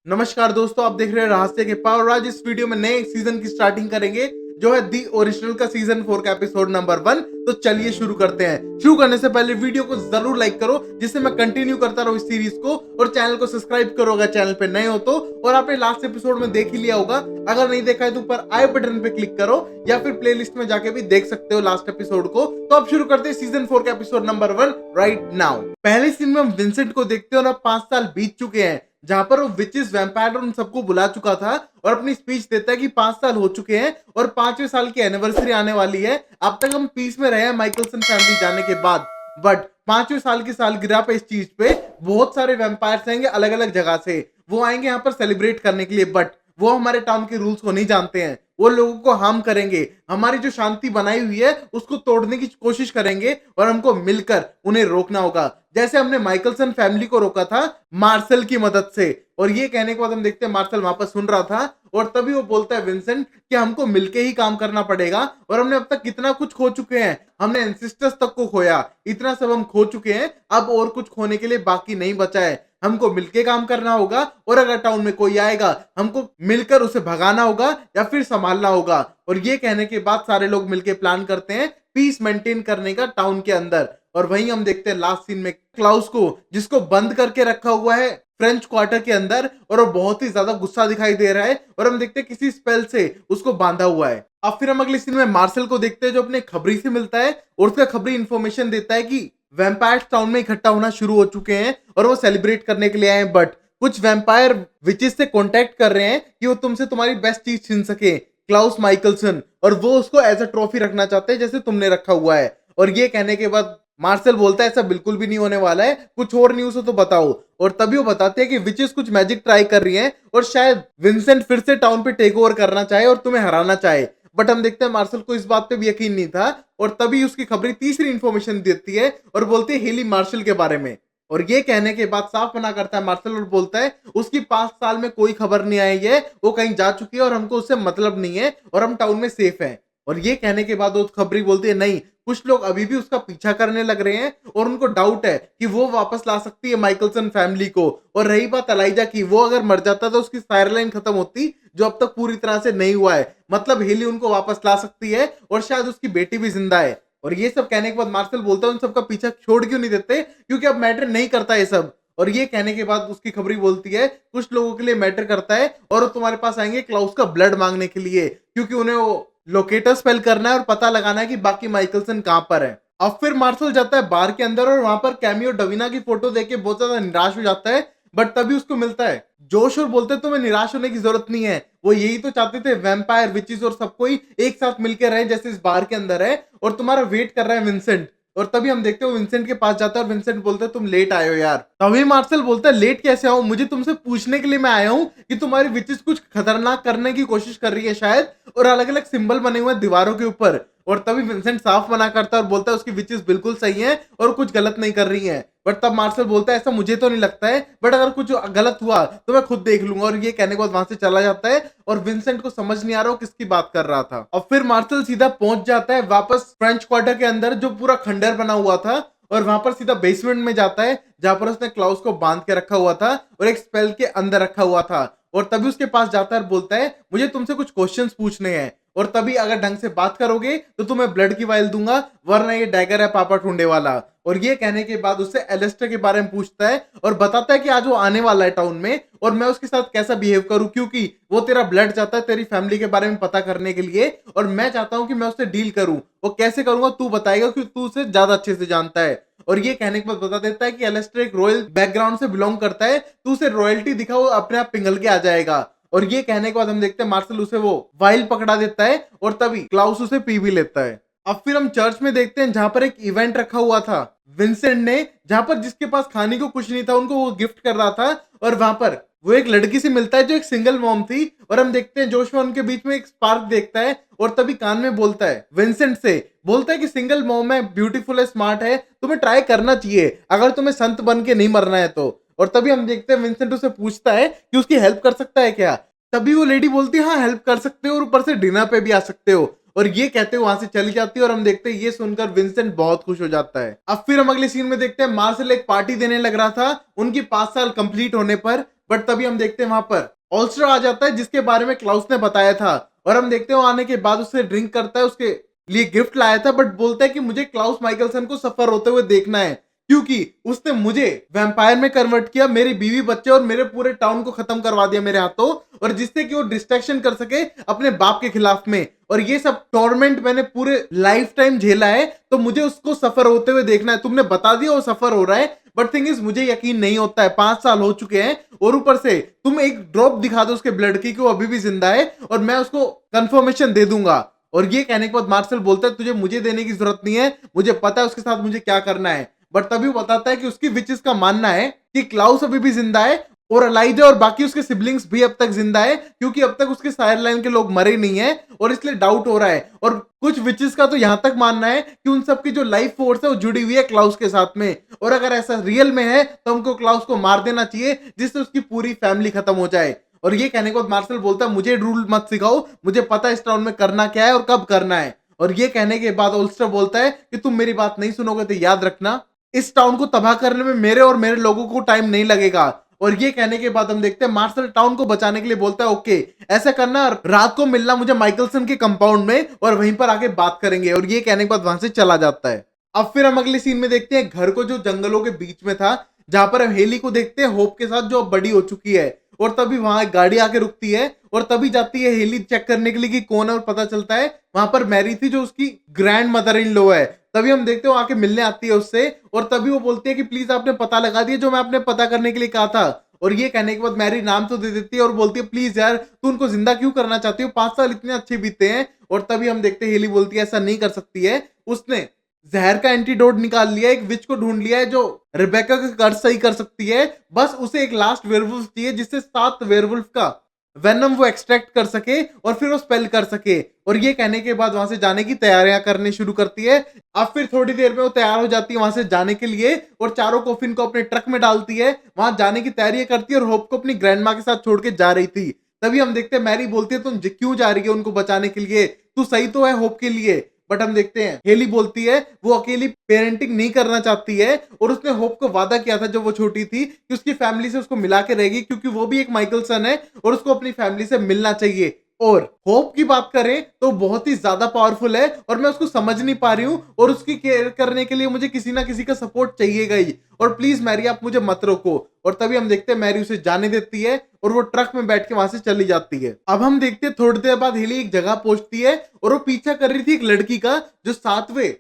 नमस्कार दोस्तों, आप देख रहे हैं रहस्य के पावर। आज इस वीडियो में नए सीजन की स्टार्टिंग करेंगे जो है दी ओरिजिनल का सीजन 4 का एपिसोड नंबर 1। तो चलिए शुरू करते हैं। शुरू करने से पहले वीडियो को जरूर लाइक करो जिससे मैं कंटिन्यू करता रहूं इस सीरीज को, और चैनल को सब्सक्राइब करो अगर चैनल पे नए हो तो। और आपने लास्ट एपिसोड में देख ही लिया होगा, अगर नहीं देखा है तो ऊपर आई बटन पे क्लिक करो या फिर प्लेलिस्ट में जाके भी देख सकते हो लास्ट एपिसोड को। तो अब शुरू करते हैं सीजन 4 का एपिसोड नंबर 1 राइट नाउ। पहले सीन में हम विंसेंट को देखते हैं और अब 5 साल बीत चुके हैं जहां पर वो विचेस वैम्पायर उन सबको बुला चुका था और अपनी स्पीच देता है कि 5 साल हो चुके हैं और 5वें साल की एनिवर्सरी आने वाली है। अब तक हम पीस में रहे हैं माइकलसन फैमिली जाने के बाद, बट 5वें साल की सालगिरह पे इस चीज पे बहुत सारे वैम्पायर्स आएंगे अलग अलग जगह से। वो आएंगे यहाँ पर सेलिब्रेट करने के लिए, बट वो हमारे टाउन के रूल्स को नहीं जानते हैं। वो लोगों को हार्म करेंगे, हमारी जो शांति बनाई हुई है उसको तोड़ने की कोशिश करेंगे और हमको मिलकर उन्हें रोकना होगा, जैसे हमने माइकलसन फैमिली को रोका था मार्शल की मदद से। और ये कहने के बाद हम देखते हैं मार्शल वहां पर सुन रहा था और तभी वो बोलता है विंसेंट कि हमको मिलके ही काम करना पड़ेगा और हमने अब तक कितना कुछ खो चुके हैं, हमने एंसेस्टर्स तक को खोया, इतना सब हम खो चुके हैं, अब और कुछ खोने के लिए बाकी नहीं बचा है। हमको मिलके काम करना होगा और अगर टाउन में कोई आएगा हमको मिलकर उसे भगाना होगा या फिर संभालना होगा। और ये कहने के बाद सारे लोग मिलके प्लान करते हैं पीस मेंटेन करने का टाउन के अंदर। और वहीं हम देखते हैं लास्ट सीन में क्लाउस को, जिसको बंद करके रखा हुआ है फ्रेंच क्वार्टर के अंदर, और वो बहुत ही ज्यादा गुस्सा दिखाई दे रहा है और हम देखते हैं किसी स्पेल से उसको बांधा हुआ है। अब फिर हम अगले सीन में मार्शल को देखते हैं जो अपने खबरी से मिलता है और उसका खबरी इंफॉर्मेशन देता है कि वैम्पायर्स टाउन में इकट्ठा होना शुरू हो चुके हैं और वो सेलिब्रेट करने के लिए आए हैं, बट कुछ वैम्पायर विचेस से कांटेक्ट कर रहे हैं कि वो तुमसे तुम्हारी बेस्ट चीज छीन सके, क्लाउस माइकलसन, और वो उसको एज अ ट्रॉफी रखना चाहते हैं जैसे तुमने रखा हुआ है। और ये कहने के बाद मार्शल बोलता है ऐसा बिल्कुल भी नहीं होने वाला है, कुछ और न्यूज़ हो तो बताओ। और तभी वो बताते हैं कि विचेस कुछ मैजिक ट्राई कर रही हैं और शायद विंसेंट फिर से टाउन पे टेक ओवर करना चाहे और तुम्हें हराना चाहे। बट हम देखते हैं मार्शल को इस बात पे भी यकीन नहीं था और तभी उसकी खबरी तीसरी इंफॉर्मेशन देती है और बोलती है हेली मार्शल के बारे में। और ये कहने के बाद साफ मना करता है मार्शल और बोलता है उसकी 5 साल में कोई खबर नहीं आई है, वो कहीं जा चुकी है और हमको उससे मतलब नहीं है और हम टाउन में सेफ हैं। और ये कहने के बाद वो खबरी बोलती है नहीं, कुछ लोग अभी भी उसका पीछा करने लग रहे हैं और उनको डाउट है कि वो वापस ला सकती है माइकलसन फैमिली को। और रही बात अलाइजा की, वो अगर मर जाता तो उसकी फायर लाइन खत्म होती जो अब तक पूरी तरह से नहीं हुआ है, मतलब हेली उनको वापस ला सकती है और शायद उसकी बेटी भी जिंदा है। और ये सब कहने के बाद मार्शल बोलता है उन सबका पीछा छोड़ क्यों नहीं देते, क्योंकि अब मैटर नहीं करता ये सब। और ये कहने के बाद उसकी खबरी बोलती है कुछ लोगों के लिए मैटर करता है और वो तुम्हारे पास आएंगे क्लाउस का ब्लड मांगने के लिए, क्योंकि उन्हें वो लोकेटर स्पेल करना है और पता लगाना है कि बाकी माइकलसन कहां पर है। अब फिर मार्शल जाता है बार के अंदर और वहां पर कैमी और डवीना की फोटो देख के बहुत ज्यादा निराश हो जाता है, बट तभी उसको मिलता है जोश और बोलते तुम्हें निराश होने की जरूरत नहीं है, वो यही तो चाहते थे वैम्पायर विचेस और सब कोई एक साथ मिलकर रहे जैसे इस बार के अंदर है, और तुम्हारा वेट कर रहा है विंसेंट। और तभी हम देखते हो विंसेंट के पास जाता है और विंसेंट बोलता है तुम लेट आए हो यार। तभी मार्शल बोलता है लेट कैसे आऊं, मुझे तुमसे पूछने के लिए मैं आया हूं कि तुम्हारी विचेस कुछ खतरनाक करने की कोशिश कर रही है शायद, और अलग अलग सिंबल बने हुए हैं दीवारों के ऊपर। और तभी विंसेंट साफ मना करता है और बोलता है उसकी विचेस बिल्कुल सही है और कुछ गलत नहीं कर रही है। बट तब मार्शल बोलता है ऐसा मुझे तो नहीं लगता है, बट अगर कुछ गलत हुआ तो मैं खुद देख लूंगा। और ये कहने के बाद वहां से चला जाता है और विंसेंट को समझ नहीं आ रहा वो किसकी बात कर रहा था। और फिर मार्शल सीधा पहुंच जाता है वापस फ्रेंच क्वार्टर के अंदर जो पूरा खंडर बना हुआ था, और वहां पर सीधा बेसमेंट में जाता है जहां पर उसने क्लाउस को बांध के रखा हुआ था और एक स्पेल के अंदर रखा हुआ था। और तभी उसके पास जाता है और बोलता है मुझे तुमसे कुछ क्वेश्चंस पूछने हैं, और तभी अगर ढंग से बात करोगे तो तुम्हें ब्लड की वाइल दूंगा, वरना ये डैगर है पापा ठुंडे वाला। और ये कहने के बाद उससे एलिस्टर के बारे में पूछता है और बताता है कि आज वो आने वाला है टाउन में और मैं उसके साथ कैसा बिहेव करूं, क्योंकि वो तेरा ब्लड चाहता है तेरी फैमिली के बारे में पता करने के लिए, और मैं चाहता हूं कि मैं उससे डील करूं। वो कैसे करूंगा तू बताएगा क्योंकि तू उसे ज्यादा अच्छे से जानता है। और ये कहने के बाद बता देता है कि एलिस्टर एक रॉयल बैकग्राउंड से बिलोंग करता है, तू उसे रॉयल्टी दिखा वो अपने आप पिघल के आ जाएगा। और ये कहने के बाद हम देखते हैं मार्शल उसे वो वाइल पकड़ा देता है और तभी क्लाउस उसे पी भी लेता है। अब फिर हम चर्च में देखते हैं जहां पर एक इवेंट रखा हुआ था विंसेंट ने, जहां पर जिसके पास खाने को कुछ नहीं था उनको वो गिफ्ट कर रहा था, और वहां पर वो एक लड़की से मिलता है जो एक सिंगल मॉम थी। और हम देखते हैं जोश में उनके बीच में एक स्पार्क देखता है और तभी कान में बोलता है विंसेंट से, बोलता है कि सिंगल मॉम है, ब्यूटीफुल है, स्मार्ट है, तुम्हें ट्राई करना चाहिए अगर तुम्हें संत बन के नहीं मरना है तो। और तभी हम देखते हैं विंसेंट उसे पूछता है कि उसकी हेल्प कर सकता है क्या। तभी वो लेडी बोलती है हाँ हेल्प कर सकते हो और ऊपर से डिनर पे भी आ सकते हो। और ये कहते हुए वहां से चली जाती है और हम देखते हैं ये सुनकर विंसेंट बहुत खुश हो जाता है। अब फिर हम अगले सीन में देखते हैं मार्शल एक पार्टी देने लग रहा था उनकी 5 साल कंप्लीट होने पर, बट तभी हम देखते हैं वहां पर ऑल्स्टर आ जाता है जिसके बारे में क्लाउस ने बताया था। और हम देखते हैं वो आने के बाद उससे ड्रिंक करता है, उसके लिए गिफ्ट लाया था, बट बोलता है कि मुझे क्लाउस माइकलसन को सफर होते हुए देखना है क्योंकि उसने मुझे वैम्पायर में कन्वर्ट किया, मेरी बीवी बच्चे और मेरे पूरे टाउन को खत्म करवा दिया मेरे हाथों, और जिससे कि वो डिस्ट्रैक्शन कर सके अपने बाप के खिलाफ में। और ये सब टॉर्मेंट मैंने पूरे लाइफ टाइम झेला है, तो मुझे उसको सफर होते हुए देखना है। तुमने बता दिया वो सफर हो रहा है, बट थिंग इज मुझे यकीन नहीं होता है, 5 साल हो चुके हैं, और ऊपर से तुम एक ड्रॉप दिखा दो उसके ब्लड की कि वो अभी भी जिंदा है और मैं उसको कंफर्मेशन दे दूंगा। और ये कहने के बाद मार्शल बोलता है तुझे मुझे देने की जरूरत नहीं है, मुझे पता है उसके साथ मुझे क्या करना है। बट तभी वो बताता है कि उसकी विचेस का मानना है कि क्लाउस अभी भी जिंदा है और एलाइजा और बाकी उसके सिबलिंग्स भी अब तक जिंदा है, क्योंकि अब तक उसके साइड लाइन के लोग मरे नहीं है, और इसलिए डाउट हो रहा है। और कुछ विचेस का तो यहां तक मानना है कि उन सब की जो लाइफ फोर्स है वो जुड़ी हुई है क्लाउस के साथ में, और अगर ऐसा रियल में है तो हमको क्लाउस को मार देना चाहिए जिससे उसकी पूरी फैमिली खत्म हो जाए। और ये कहने के बाद मार्शल बोलता है मुझे रूल मत सिखाओ, मुझे पता है इस टाउन में करना क्या है और कब करना है। और ये कहने के बाद ओल्स्टर बोलता है कि तुम मेरी बात नहीं सुनोगे तो याद रखना इस टाउन को तबाह करने में मेरे और मेरे लोगों को टाइम नहीं लगेगा। और ये कहने के बाद हम देखते हैं मार्शल टाउन को बचाने के लिए बोलता है ओके ऐसा करना, रात को मिलना मुझे माइकलसन के कंपाउंड में और वहीं पर आके बात करेंगे। और ये कहने के बाद वहां से चला जाता है। अब फिर हम अगले सीन में देखते हैं घर को जो जंगलों के बीच में था, जहां पर हम हेली को देखते हैं होप के साथ जो अब बड़ी हो चुकी है। और तभी वहां एक गाड़ी आके रुकती है और तभी जाती है हेली चेक करने के लिए कि कौन है, और पता चलता है वहां पर मैरी थी जो उसकी ग्रैंड मदर इन लॉ है। तभी हम देखते हैं वो आके मिलने आती है उससे, और तभी वो बोलती है कि प्लीज आपने पता लगा दिया जो मैं आपने पता करने के लिए कहा था। और ये कहने के बाद मैरी नाम तो दे देती है और बोलती है प्लीज यार तू उनको जिंदा क्यों करना चाहती हो, 5 साल इतने अच्छे बीते हैं। और तभी हम देखते हैं हेली बोलती है ऐसा नहीं कर सकती है, उसने जहर का एंटीडोट निकाल लिया, एक विच को ढूंढ लिया है जो रिबेका का कर्ज सही कर सकती है, बस उसे एक लास्ट वेयरवुल्फ चाहिए जिससे 7 वेयरवुल्फ का वेनम वो एक्सट्रैक्ट कर सके और फिर वो स्पेल कर सके। और ये कहने के बाद वहां से जाने की तैयारियां करनी शुरू करती है। अब फिर थोड़ी देर में वो तैयार हो जाती है वहां से जाने के लिए और चारों कॉफिन को अपने ट्रक में डालती है, वहां जाने की तैयारी करती है और होप को अपनी ग्रैंड माँ के साथ छोड़ के जा रही थी। तभी हम देखते हैं मैरी बोलती है तुम क्यों जा रही है उनको बचाने के लिए, तू सही तो है होप के लिए। बट हम देखते हैं हेली बोलती है वो अकेली पेरेंटिंग नहीं करना चाहती है, और उसने होप को वादा किया था जब वो छोटी थी कि उसकी फैमिली से उसको मिला के रहेगी, क्योंकि वो भी एक माइकलसन है और उसको अपनी फैमिली से मिलना चाहिए। और होप की बात करें तो बहुत ही ज्यादा पावरफुल है और मैं उसको समझ नहीं पा रही हूं, और उसकी केयर करने के लिए मुझे किसी ना किसी का सपोर्ट चाहिएगा ही, और प्लीज मैरी आप मुझे मत रोको। और तभी हम देखते हैं मैरी उसे जाने देती है और वो ट्रक में बैठ के वहां से चली जाती है। अब हम देखते हैं थोड़ी देर बाद हेली एक जगह पहुंचती है और वो पीछा कर रही थी एक लड़की का जो 7वें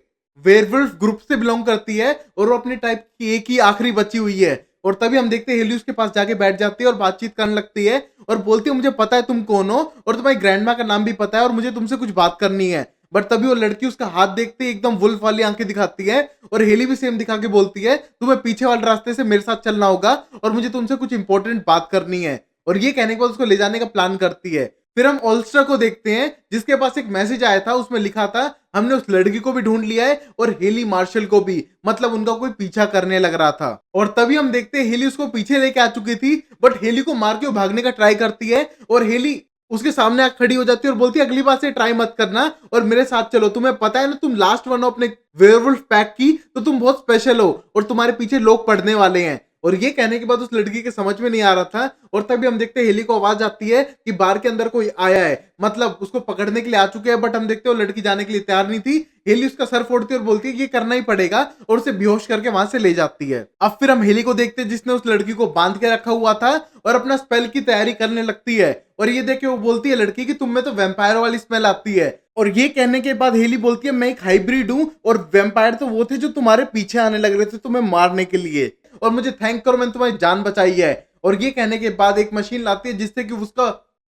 वेयरवुल्फ ग्रुप से बिलोंग करती है और वो अपनी टाइप की एक ही आखिरी बची हुई है। और तभी हम देखते हैं हेली उसके पास जाके बैठ जाती है और बातचीत करने लगती है और बोलती है मुझे पता है तुम कौन हो और तुम्हारी ग्रैंडमा का नाम भी पता है और मुझे तुमसे कुछ बात करनी है। बट तभी वो लड़की उसका हाथ देखते ही एकदम वुल्फ वाली आंखें दिखाती है और हेली भी सेम दिखा के बोलती है तुम्हें पीछे वाले रास्ते से मेरे साथ चलना होगा और मुझे तुमसे कुछ इंपॉर्टेंट बात करनी है। और ये कहने के बाद उसको ले जाने का प्लान करती है। फिर हम ओल्स्टर को देखते हैं जिसके पास एक मैसेज आया था, उसमें लिखा था हमने उस लड़की को भी ढूंढ लिया है और हेली मार्शल को भी, मतलब उनका कोई पीछा करने लग रहा था। और तभी हम देखते हैं हेली उसको पीछे लेके आ चुकी थी, बट हेली को मार के वो भागने का ट्राई करती है और हेली उसके सामने आकर खड़ी हो जाती है और बोलती है अगली बार से ट्राई मत करना और मेरे साथ चलो, तुम्हें पता है ना तुम लास्ट वन हो अपने वेयरवुल्फ पैक की, तो तुम बहुत स्पेशल हो और तुम्हारे पीछे लोग पड़ने वाले हैं। और ये कहने के बाद उस लड़की के समझ में नहीं आ रहा था, और तभी हम देखते हैं हेली को आवाज आती है कि बार के अंदर कोई आया है, मतलब उसको पकड़ने के लिए आ चुके हैं। बट हम देखते हैं वो लड़की जाने के लिए तैयार नहीं थी। हेली उसका सर फोड़ती है और बोलती है ये करना ही पड़ेगा और उसे बेहोश करके वहां से ले जाती है। अब फिर हम हेली को देखते हैं जिसने उस लड़की को बांध के रखा हुआ था और अपना स्पेल की तैयारी करने लगती है। और ये देख के वो बोलती है लड़की की तुम में तो वैम्पायर वाली स्मेल आती है। और ये कहने के बाद हेली बोलती है मैं एक हाइब्रिड हूं और वैम्पायर तो वो थे जो तुम्हारे पीछे आने लग रहे थे तुम्हें मारने के लिए, और मुझे थैंक करो मैंने तुम्हारी जान बचाई है। और ये कहने के बाद एक मशीन लाती है जिससे कि उसका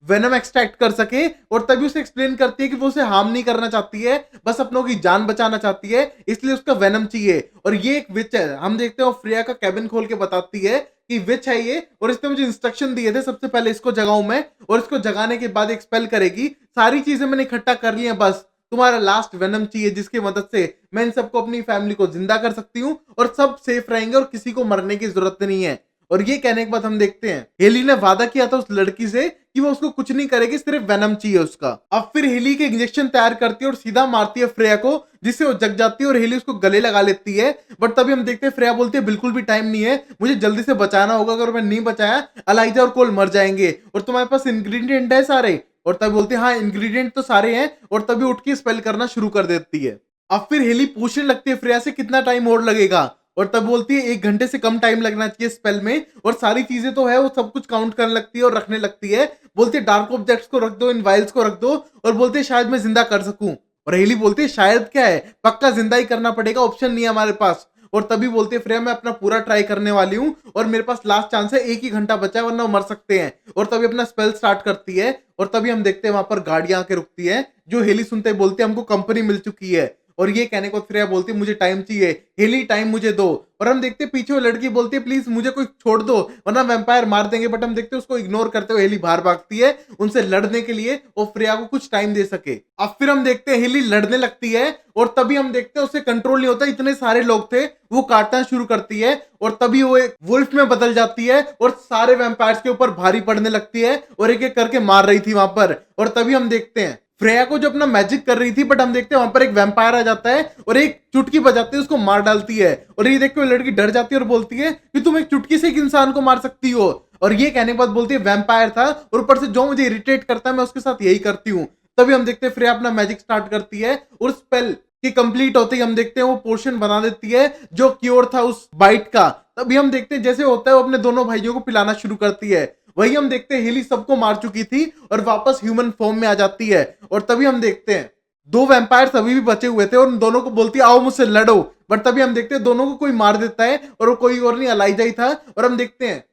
वेनम एक्सट्रैक्ट कर सके, और तभी उसे एक्सप्लेन करती है कि वो उसे हार्म नहीं करना चाहती है, बस अपनों की जान बचाना चाहती है, इसलिए उसका वेनम चाहिए। और ये एक विच है, हम देखते हैं फ्रिया का कैबिन खोल के बताती है कि विच है ये, और इसने मुझे इंस्ट्रक्शन दिए थे सबसे पहले इसको जगाऊं मैं, और इसको जगाने के बाद एक स्पेल करेगी। सारी चीजें मैंने इकट्ठा कर ली हैं, बस तुम्हारा लास्ट वेनम चाहिए जिसकी मदद से मैं इन सबको अपनी फैमिली को जिंदा कर सकती हूँ और सब सेफ रहेंगे और किसी को मरने की जरूरत नहीं है। और ये कहने के बाद हम देखते हैं हेली ने वादा किया था उस लड़की से कि वो उसको कुछ नहीं करेगी, सिर्फ वेनम चाहिए उसका। अब फिर हेली के इंजेक्शन तैयार करती है और सीधा मारती है फ्रेया को, जिससे वो जग जाती है और हेली उसको गले लगा लेती है। बट तभी हम देखते हैं फ्रेया बोलती है बिल्कुल भी टाइम नहीं है, मुझे जल्दी से बचाना होगा, अगर मैं नहीं बचाया एलाइजा और कोल मर जाएंगे, और तुम्हारे पास इंग्रेडिएंट है सारे। और तभी बोलती है हाँ इंग्रेडिएंट तो सारे हैं, और तभी उठ के स्पेल करना शुरू कर देती है। अब फिर हेली पूछने लगती है फ्रेया से कितना टाइम और लगेगा, और तब बोलती है 1 घंटे से कम टाइम लगना चाहिए स्पेल में, और सारी चीजें तो है वो सब कुछ काउंट करने लगती है और रखने लगती है। बोलती है डार्क ऑब्जेक्ट्स को रख दो, इन वाइल्स को रख दो, और बोलती है शायद मैं जिंदा कर सकूं। और हेली बोलती है शायद क्या है, पक्का जिंदा ही करना पड़ेगा, ऑप्शन नहीं है हमारे पास। और तभी बोलती है फ्रेया मैं अपना पूरा ट्राई करने वाली हूँ, और मेरे पास लास्ट चांस है, 1 ही घंटा बचा है वरना वो मर सकते हैं। और तभी अपना स्पेल स्टार्ट करती है, और तभी हम देखते हैं वहां पर गाड़ियां आके रुकती है, जो हेली सुनते ही बोलती है हमको कंपनी मिल चुकी है। और ये कहने को फ्रेया बोलती है मुझे टाइम चाहिए, हेली टाइम मुझे दो। और हम देखते हैं पीछे वो लड़की बोलती है प्लीज मुझे कोई छोड़ दो वरना वैम्पायर मार देंगे। बट हम देखते हैं उसको इग्नोर करते हुए हेली बाहर भागती है उनसे लड़ने के लिए, और फ्रेया को कुछ टाइम दे सके। अब फिर हम देखते हैं हेली लड़ने लगती है, और तभी हम देखते हैं उसे कंट्रोल नहीं होता, इतने सारे लोग थे, वो काटना शुरू करती है, और तभी वो एक वुल्फ में बदल जाती है और सारे वैम्पायर्स के ऊपर भारी पड़ने लगती है, और एक एक करके मार रही थी वहां पर। और तभी हम देखते हैं फ्रेया को जो अपना मैजिक कर रही थी, बट हम देखते हैं वहां पर एक वैम्पायर आ जाता है और एक चुटकी बजाते है उसको मार डालती है। और ये देख के वो लड़की डर जाती है और बोलती है कि तुम एक चुटकी से एक इंसान को मार सकती हो। और ये कहने के बाद बोलती है वैम्पायर था, और ऊपर से जो मुझे इरिटेट करता है मैं उसके साथ यही करती हूँ। तभी हम देखते हैं फ्रेया अपना मैजिक स्टार्ट करती है, और स्पेल की कंप्लीट होते ही हम देखते हैं वो पोर्शन बना देती है जो क्योर था उस बाइट का। तभी हम देखते हैं जैसे होता है वो अपने दोनों भाइयों को पिलाना शुरू करती है। वही हम देखते हैं हेली सबको मार चुकी थी और वापस ह्यूमन फॉर्म में आ जाती है। और तभी हम देखते हैं 2 वैम्पायर्स अभी भी बचे हुए थे, और उन दोनों को बोलती है आओ मुझसे लड़ो। बट तभी हम देखते हैं दोनों को कोई मार देता है, और वो कोई और नहीं एलाइजा ही था। और हम देखते हैं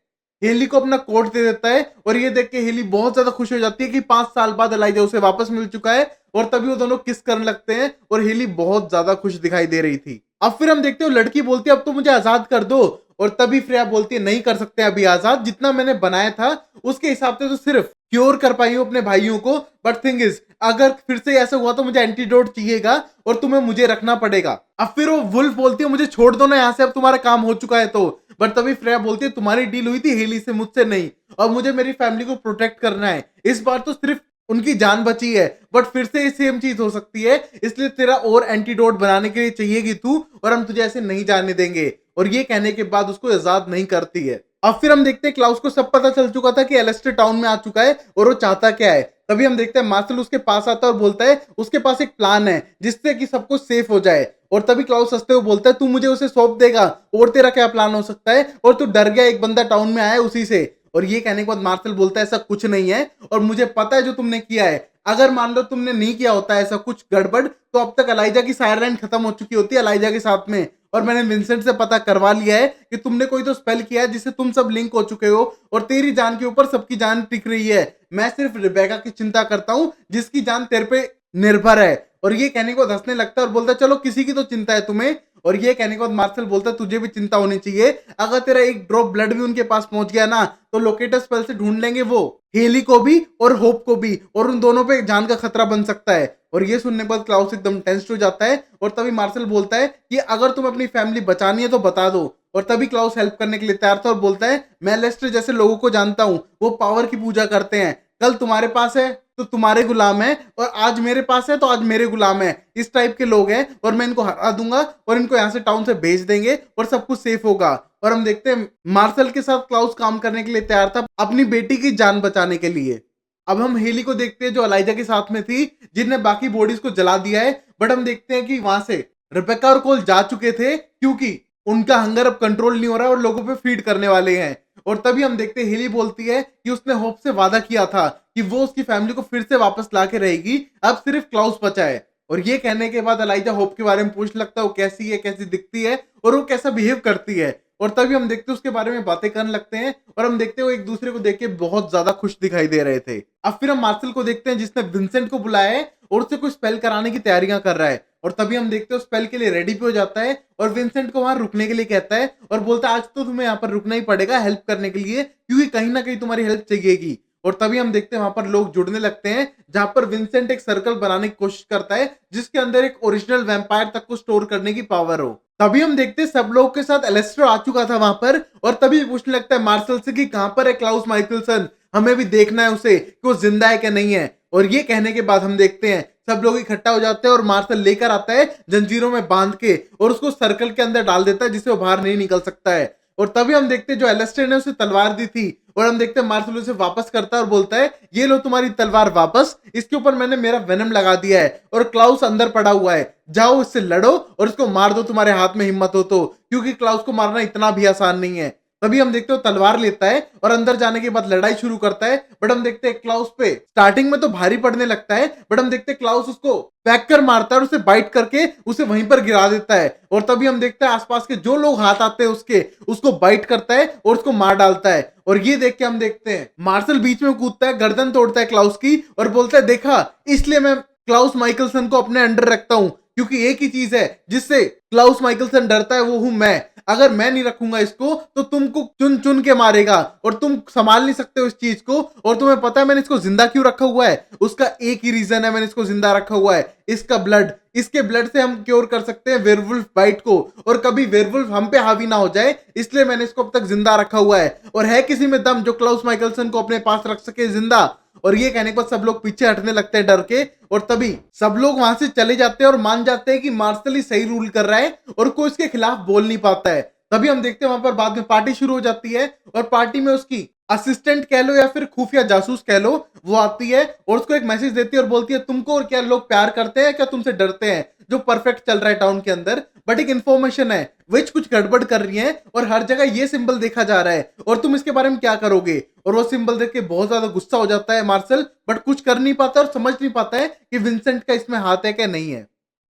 हेली को अपना कोट दे देता है, और ये देख के हेली बहुत ज्यादा खुश हो जाती है कि 5 साल बाद एलाइजा उसे वापस मिल चुका है। और तभी वो दोनों किस करने लगते हैं, और हेली बहुत ज्यादा खुश दिखाई दे रही थी। अब फिर हम देखते हो लड़की बोलती है अब तो मुझे आजाद कर दो। और तभी फ्रेया बोलती है नहीं कर सकते अभी आजाद, जितना मैंने बनाया था उसके हिसाब से तो सिर्फ क्योर कर पाई हूं अपने भाइयों को। बट थिंग इज अगर फिर से ऐसा हुआ तो मुझे एंटीडोट चाहिएगा, और तुम्हें मुझे रखना पड़ेगा। अब फिर वो वुल्फ बोलती है मुझे छोड़ दो ना यहाँ से, अब तुम्हारा काम हो चुका है तो। बट तभी फ्रेया बोलती है तुम्हारी डील हुई थी हेली से, मुझसे नहीं, और मुझे मेरी फैमिली को प्रोटेक्ट करना है, इस बार तो सिर्फ उनकी जान बची है, बट फिर से सेम चीज हो सकती है, इसलिए तेरा और एंटीडोट बनाने के लिए चाहिएगी तू, और हम तुझे ऐसे नहीं जाने देंगे। और ये कहने के बाद उसको आजाद नहीं करती है। अब फिर हम देखते हैं क्लाउस को सब पता चल चुका था कि एलेस्टर टाउन में आ चुका है और वो चाहता क्या है। तभी हम देखते हैं मार्शल उसके पास आता है और बोलता है उसके पास एक प्लान है जिससे कि सब कुछ सेफ हो जाए। और तभी क्लाउस हंसते हुए बोलता है तू मुझे उसे सौंप देगा, और तेरा क्या प्लान हो सकता है, और तू डर गया एक बंदा टाउन में आया है उसी से। और ये कहने के बाद मार्शल बोलता है ऐसा कुछ नहीं है, और मुझे पता है जो तुमने किया है। अगर मान लो तुमने नहीं किया होता ऐसा कुछ गड़बड़, तो अब तक एलाइजा की सायरन खत्म हो चुकी होती है एलाइजा के साथ में। और मैंने विंसेंट से पता करवा लिया है कि तुमने कोई तो स्पेल किया है जिससे तुम सब लिंक हो चुके हो, और तेरी जान के ऊपर सबकी जान टिक रही है। मैं सिर्फ रिबेका की चिंता करता हूँ जिसकी जान तेरे पे निर्भर है। और ये कहने के बाद हंसने लगता है और बोलता है चलो किसी की तो चिंता है तुम्हें। और ये कहने के बाद मार्शल बोलता है तुझे भी चिंता होनी चाहिए, अगर तेरा एक ड्रॉप ब्लड भी उनके पास पहुंच गया ना तो लोकेटर स्पेल से ढूंढ लेंगे वो हेली को भी और होप को भी, और उन दोनों पे जान का खतरा बन सकता है। और ये सुनने के बाद क्लाउस एकदम टेंस्ड हो जाता है, और तभी मार्शल बोलता है कि अगर तुम अपनी फैमिली बचानी है तो बता दो। और तभी क्लाउस हेल्प करने के लिए तैयार था और बोलता है मैं लेस्टर जैसे लोगों को जानता हूँ, वो पावर की पूजा करते हैं, कल तुम्हारे पास है तो तुम्हारे गुलाम है, और आज मेरे पास है तो आज मेरे गुलाम है, इस टाइप के लोग हैं। और मैं इनको हरा दूंगा और इनको यहाँ से टाउन से भेज देंगे और सब कुछ सेफ होगा। और हम देखते हैं मार्शल के साथ क्लाउस काम करने के लिए तैयार था अपनी बेटी की जान बचाने के लिए। अब हम हेली को देखते हैं जो एलाइजा के साथ में थी, जिनने बाकी बॉडीज को जला दिया है। बट हम देखते हैं कि वहां से रिबेका और कोल जा चुके थे क्योंकि उनका हंगर अब कंट्रोल नहीं हो रहा है और लोगों पे फीड करने वाले हैं। और तभी हम देखते हैं हेली बोलती है कि उसने होप से वादा किया था कि वो उसकी फैमिली को फिर से वापस ला के रहेगी, अब सिर्फ क्लाउस बचा है। और ये कहने के बाद एलाइजा होप के बारे में पूछ लगता है वो कैसी है, कैसी दिखती है और वो कैसा बिहेव करती है। और तभी हम देखते हैं उसके बारे में बातें करने लगते हैं, और हम देखते हैं वो एक दूसरे को देख के बहुत ज्यादा खुश दिखाई दे रहे थे। अब फिर हम मार्शल को देखते हैं जिसने विंसेंट को बुलाया है और उससे कुछ स्पेल कराने की तैयारियां कर रहा है। और तभी हम देखते हैं स्पेल के लिए रेडी भी हो जाता है और विंसेंट को वहां रुकने के लिए कहता है और बोलता है आज तो तुम्हें यहाँ पर रुकना ही पड़ेगा हेल्प करने के लिए, क्योंकि कहीं ना कहीं तुम्हारी हेल्प चाहिएगी। और तभी हम देखते हैं वहां पर लोग जुड़ने लगते हैं, जहां पर विंसेंट एक सर्कल बनाने की कोशिश करता है जिसके अंदर एक ओरिजिनल वैम्पायर तक को स्टोर करने की पावर हो। तभी हम देखते हैं सब लोग के साथ एलेस्टर आ चुका था वहां पर, और तभी पूछने लगता है मार्शल से कि कहां पर है क्लाउस माइकलसन, हमें भी देखना है उसे कि वो जिंदा है कि नहीं है। और ये कहने के बाद हम देखते हैं सब लोग इकट्ठा हो जाते हैं और मार्शल लेकर आता है जंजीरों में बांध के और उसको सर्कल के अंदर डाल देता है जिससे वो बाहर नहीं निकल सकता है। और तभी हम देखते हैं जो एलिस्टेयर ने उसे तलवार दी थी और हम देखते हैं मार्शल उसे वापस करता है और बोलता है ये लो तुम्हारी तलवार वापस, इसके ऊपर मैंने मेरा वेनम लगा दिया है और क्लाउस अंदर पड़ा हुआ है, जाओ इससे लड़ो और इसको मार दो तुम्हारे हाथ में हिम्मत हो तो, क्योंकि क्लाउस को मारना इतना भी आसान नहीं है। तभी हम देखते हो तलवार लेता है और अंदर जाने के बाद लड़ाई शुरू करता है। बट हम देखते हैं क्लाउस पे स्टार्टिंग में तो भारी पड़ने लगता है, बट हम देखते हैं क्लाउस उसको पैक कर मारता है और उसे बाइट करके उसे वहीं पर गिरा देता है। और तभी हम देखते हैं आसपास के जो लोग हाथ आते हैं उसके, उसको बाइट करता है और उसको मार डालता है। और ये देख के हम देखते हैं मार्शल बीच में कूदता है, गर्दन तोड़ता है क्लाउस की और बोलता है देखा, इसलिए मैं क्लाउस माइकलसन को अपने अंडर रखता हूं, क्योंकि एक ही चीज है जिससे क्लाउस माइकलसन डरता है, वो हूं मैं। अगर मैं नहीं रखूंगा इसको तो तुमको चुन चुन के मारेगा और तुम संभाल नहीं सकते हो इस चीज को। और तुम्हें पता है मैंने इसको जिंदा क्यों रखा हुआ है? उसका एक ही रीजन है मैंने इसको जिंदा रखा हुआ है, इसका ब्लड। इसके ब्लड से हम क्योर कर सकते हैं वेयरवुल्फ बाइट को और कभी वेयरवुल्फ हम पे हावी ना हो जाए, इसलिए मैंने इसको अब तक जिंदा रखा हुआ है। और है किसी में दम जो क्लाउस माइकलसन को अपने पास रख सके जिंदा? और ये कहने के बाद सब लोग पीछे हटने लगते हैं डर के। और तभी सब लोग वहां से चले जाते हैं और मान जाते हैं कि मार्शल ही सही रूल कर रहा है और कोई इसके खिलाफ बोल नहीं पाता है। तभी हम देखते हैं वहां पर बाद में पार्टी शुरू हो जाती है और पार्टी में उसकी असिस्टेंट कह लो या फिर खुफिया जासूस कह लो, वो आती है और उसको एक मैसेज देती है और बोलती है तुमको और क्या लोग प्यार करते हैं, क्या तुमसे डरते हैं? जो परफेक्ट चल रहा है टाउन के अंदर, बट एक इन्फॉर्मेशन है विच कुछ गड़बड़ कर रही है और हर जगह ये सिंबल देखा जा रहा है और तुम इसके बारे में क्या करोगे? और वो सिंबल देख के बहुत ज्यादा गुस्सा हो जाता है मार्शल, बट कुछ कर नहीं पाता और समझ नहीं पाता है कि विंसेंट का इसमें हाथ है क्या नहीं है।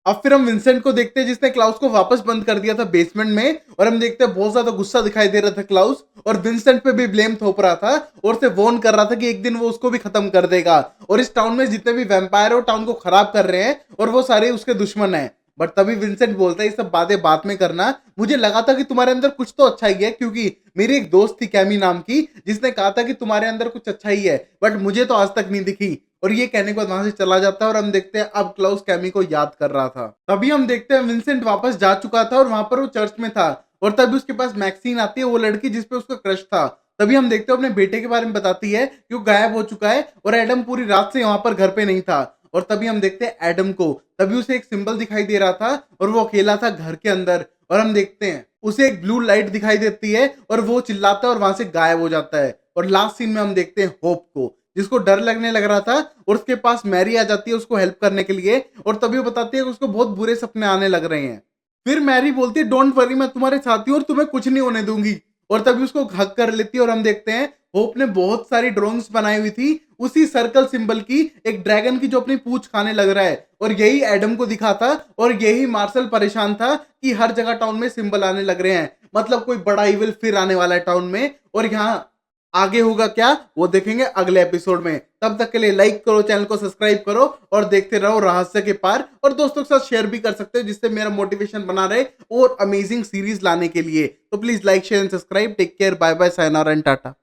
अब फिर हम विंसेंट को देखते हैं जिसने क्लाउस को वापस बंद कर दिया था बेसमेंट में, और हम देखते हैं बहुत ज्यादा गुस्सा दिखाई दे रहा था क्लाउस और विंसेंट पे भी ब्लेम थोप रहा था और उसे वार्न कर रहा था कि एक दिन वो उसको भी खत्म कर देगा और इस टाउन में जितने भी वैम्पायर है टाउन को खराब कर रहे हैं और वो सारे उसके दुश्मन हैं। बट तभी विंसेंट बोलता है ये सब बातें बाद में करना, मुझे लगा था कि तुम्हारे अंदर कुछ तो अच्छा ही है, क्योंकि मेरी एक दोस्त थी कैमी नाम की जिसने कहा था कि तुम्हारे अंदर कुछ अच्छा ही है, बट मुझे तो आज तक नहीं दिखी। और ये कहने के बाद वहां से चला जाता है और हम देखते हैं अब क्लाउस कैमी को याद कर रहा था। तभी हम देखते हैं विंसेंट वापस जा चुका था और वहां पर वो चर्च में था और तभी उसके पास मैक्सीन आती है, वो लड़की जिसपे उसका क्रश था। तभी हम देखते हैं अपने बेटे के बारे में बताती है कि वो गायब हो चुका है और एडम पूरी रात से वहां पर घर पे नहीं था। और तभी हम देखते हैं एडम को, तभी उसे एक सिंबल दिखाई दे रहा था और वो अकेला था घर के अंदर। और हम देखते हैं उसे एक ब्लू लाइट दिखाई देती है और वो चिल्लाता है और वहां से गायब हो जाता है। और लास्ट सीन में हम देखते हैं होप को, जिसको डर लगने लग रहा था और उसके पास मैरी आ जाती है उसको हेल्प करने के लिए और तभी वो बताती है कि उसको बहुत बुरे सपने आने लग रहे हैं। फिर मैरी बोलती है डोंट वरी, मैं तुम्हारे साथ हूं और तुम्हें कुछ नहीं होने दूंगी। और तभी उसको हक कर लेती है और हम देखते हैं होप ने बहुत सारी ड्राइंग्स बनाई हुई थी उसी सर्कल सिंबल की, एक ड्रैगन की जो अपनी पूंछ खाने लग रहा है, और यही एडम को दिखा था और यही मार्शल परेशान था कि हर जगह टाउन में सिंबल आने लग रहे हैं, मतलब कोई बड़ा इविल फिर आने वाला है टाउन में। और यहाँ आगे होगा क्या वो देखेंगे अगले एपिसोड में। तब तक के लिए लाइक करो, चैनल को सब्सक्राइब करो और देखते रहो रहस्य के पार, और दोस्तों के साथ शेयर भी कर सकते हो जिससे मेरा मोटिवेशन बना रहे और अमेजिंग सीरीज लाने के लिए। तो please like share and subscribe. Take care, bye bye, sayonara and Tata.